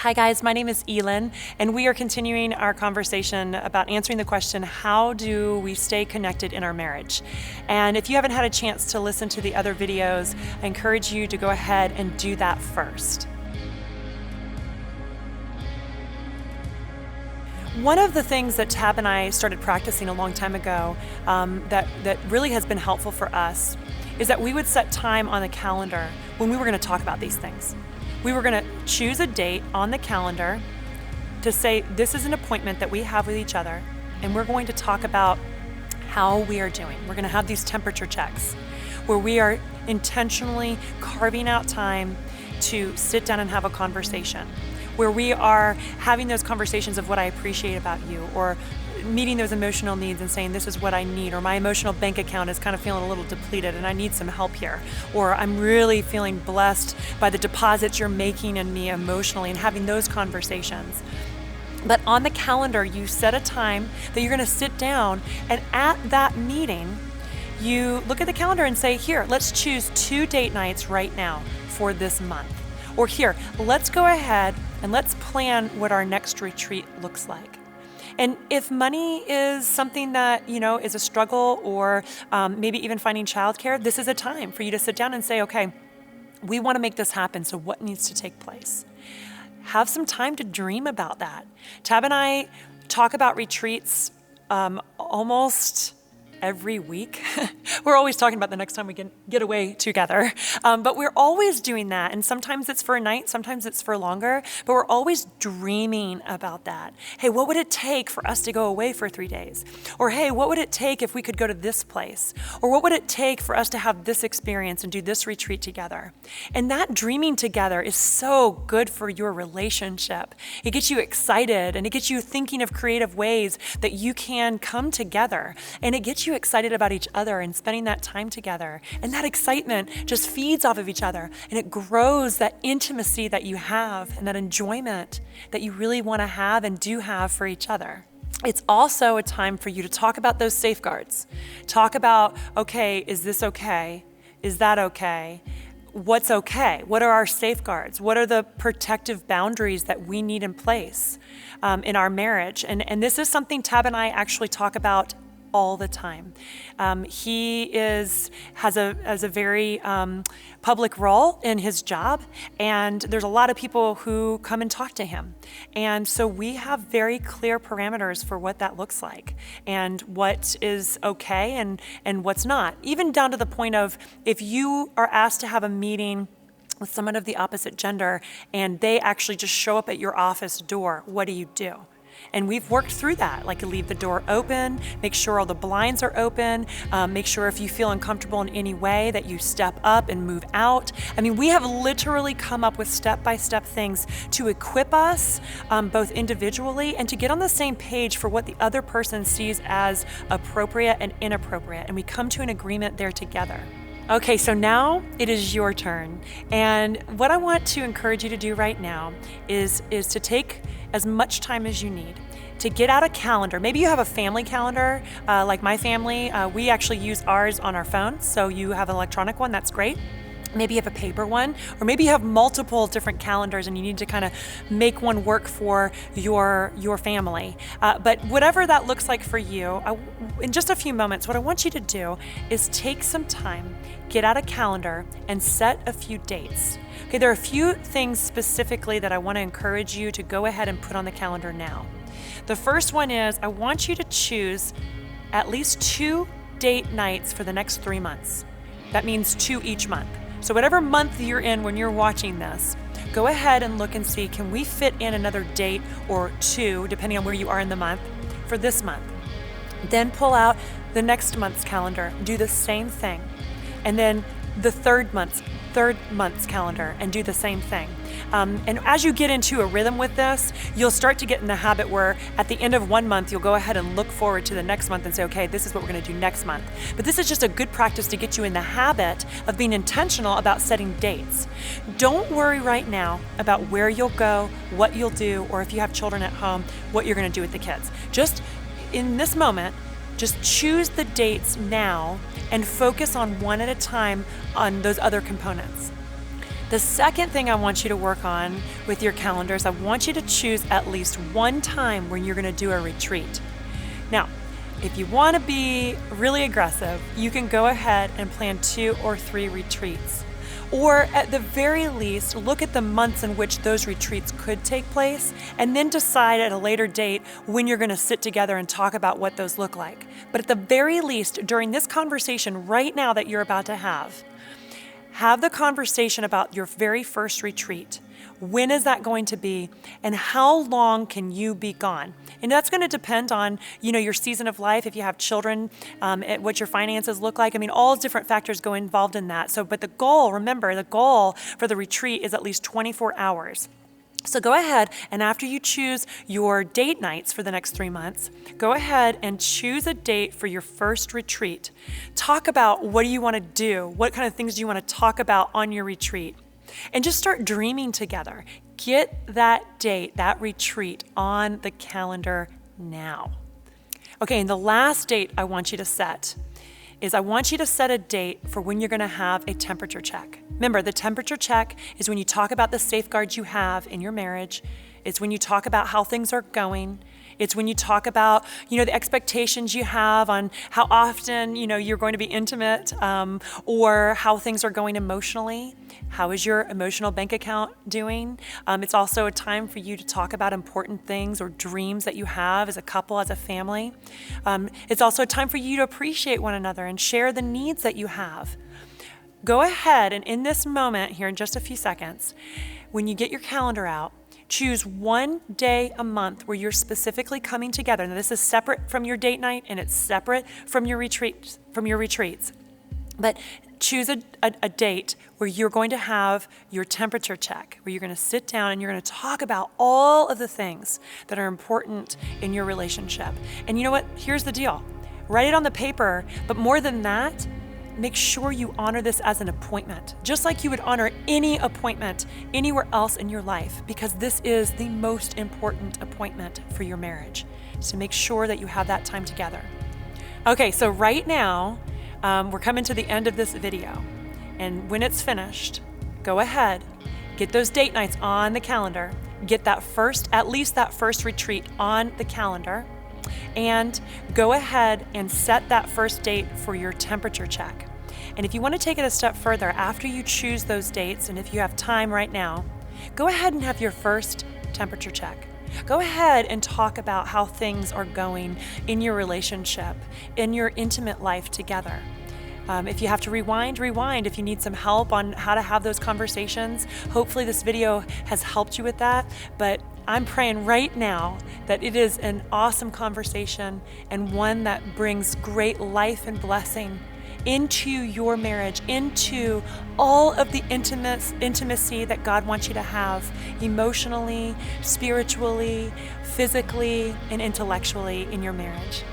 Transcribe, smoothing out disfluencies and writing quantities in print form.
Hi guys, my name is Elin, and we are continuing our conversation about answering the question, how do we stay connected in our marriage? And if you haven't had a chance to listen to the other videos, I encourage you to go ahead and do that first. One of the things that Tab and I started practicing a long time ago that really has been helpful for us is that we would set time on the calendar when we were going to talk about these things. We were going to choose a date on the calendar to say, this is an appointment that we have with each other, and we're going to talk about how we are doing. We're going to have these temperature checks where we are intentionally carving out time to sit down and have a conversation, where we are having those conversations of what I appreciate about you, or meeting those emotional needs and saying, this is what I need, or my emotional bank account is kind of feeling a little depleted and I need some help here, or I'm really feeling blessed by the deposits you're making in me emotionally, and having those conversations. But on the calendar, you set a time that you're going to sit down, and at that meeting, you look at the calendar and say, here, let's choose 2 date nights right now for this month. Or here, let's go ahead and let's plan what our next retreat looks like. And if money is something that, is a struggle, or maybe even finding childcare, this is a time for you to sit down and say, okay, we want to make this happen, so what needs to take place? Have some time to dream about that. Tab and I talk about retreats almost every week. We're always talking about the next time we can get away together. But we're always doing that. And sometimes it's for a night, sometimes it's for longer, but we're always dreaming about that. Hey, what would it take for us to go away for 3 days? Or hey, what would it take if we could go to this place? Or what would it take for us to have this experience and do this retreat together? And that dreaming together is so good for your relationship. It gets you excited, and it gets you thinking of creative ways that you can come together. And it gets you excited about each other and spending that time together. And that excitement just feeds off of each other, and it grows that intimacy that you have and that enjoyment that you really want to have and do have for each other. It's also a time for you to talk about those safeguards. Talk about, okay, is this okay? Is that okay? What's okay? What are our safeguards? What are the protective boundaries that we need in place in our marriage? And this is something Tab and I actually talk about all the time. He has a very public role in his job, and there's a lot of people who come and talk to him. And so we have very clear parameters for what that looks like, and what is okay and what's not. Even down to the point of, if you are asked to have a meeting with someone of the opposite gender and they actually just show up at your office door, what do you do? And we've worked through that, like leave the door open, make sure all the blinds are open, make sure if you feel uncomfortable in any way that you step up and move out. I mean, we have literally come up with step-by-step things to equip us, both individually and to get on the same page for what the other person sees as appropriate and inappropriate. And we come to an agreement there together. Okay, so now it is your turn. And what I want to encourage you to do right now is to take as much time as you need to get out a calendar. Maybe you have a family calendar, like my family. We actually use ours on our phones, so you have an electronic one, that's great. Maybe you have a paper one, or maybe you have multiple different calendars and you need to kind of make one work for your family. But whatever that looks like for you, in just a few moments, what I want you to do is take some time, get out a calendar, and set a few dates. Okay, there are a few things specifically that I want to encourage you to go ahead and put on the calendar now. The first one is, I want you to choose at least 2 date nights for the next 3 months. That means 2 each month. So whatever month you're in when you're watching this, go ahead and look and see, can we fit in another date or 2, depending on where you are in the month, for this month? Then pull out the next month's calendar, do the same thing. And then the third month's calendar, and do the same thing. And as you get into a rhythm with this, you'll start to get in the habit where at the end of 1 month, you'll go ahead and look forward to the next month and say, okay, this is what we're going to do next month. But this is just a good practice to get you in the habit of being intentional about setting dates. Don't worry right now about where you'll go, what you'll do, or if you have children at home, what you're going to do with the kids. Just in this moment, just choose the dates now and focus on one at a time on those other components. The second thing I want you to work on with your calendars, I want you to choose at least one time when you're going to do a retreat. Now, if you want to be really aggressive, you can go ahead and plan 2 or 3 retreats. Or at the very least, look at the months in which those retreats could take place and then decide at a later date when you're going to sit together and talk about what those look like. But at the very least, during this conversation right now that you're about to have the conversation about your very first retreat. When is that going to be, and how long can you be gone? And that's going to depend on, your season of life, if you have children, what your finances look like. I mean, all different factors go involved in that. But the goal for the retreat is at least 24 hours. So go ahead, and after you choose your date nights for the next 3 months, go ahead and choose a date for your first retreat. Talk about what do you want to do? What kind of things do you want to talk about on your retreat? And just start dreaming together. Get that date, that retreat on the calendar now. Okay, and the last date I want you to set is I want you to set a date for when you're going to have a temperature check. Remember, the temperature check is when you talk about the safeguards you have in your marriage. It's when you talk about how things are going. It's when you talk about, the expectations you have on how often, you're going to be intimate, or how things are going emotionally. How is your emotional bank account doing? It's also a time for you to talk about important things or dreams that you have as a couple, as a family. It's also a time for you to appreciate one another and share the needs that you have. Go ahead and in this moment here in just a few seconds, when you get your calendar out, choose one day a month where you're specifically coming together. Now, this is separate from your date night and it's separate from your retreats. But choose a date where you're going to have your temperature check, where you're going to sit down and you're going to talk about all of the things that are important in your relationship. And you know what? Here's the deal. Write it on the paper, but more than that, make sure you honor this as an appointment, just like you would honor any appointment anywhere else in your life, because this is the most important appointment for your marriage. So make sure that you have that time together. Okay, so right now, we're coming to the end of this video. And when it's finished, go ahead, get those date nights on the calendar, get at least that first retreat on the calendar, and go ahead and set that first date for your temperature check. And if you want to take it a step further, after you choose those dates, and if you have time right now, go ahead and have your first temperature check. Go ahead and talk about how things are going in your relationship, in your intimate life together. If you have to rewind. If you need some help on how to have those conversations, hopefully this video has helped you with that. But I'm praying right now that it is an awesome conversation and one that brings great life and blessing into your marriage, into all of the intimacy that God wants you to have emotionally, spiritually, physically, and intellectually in your marriage.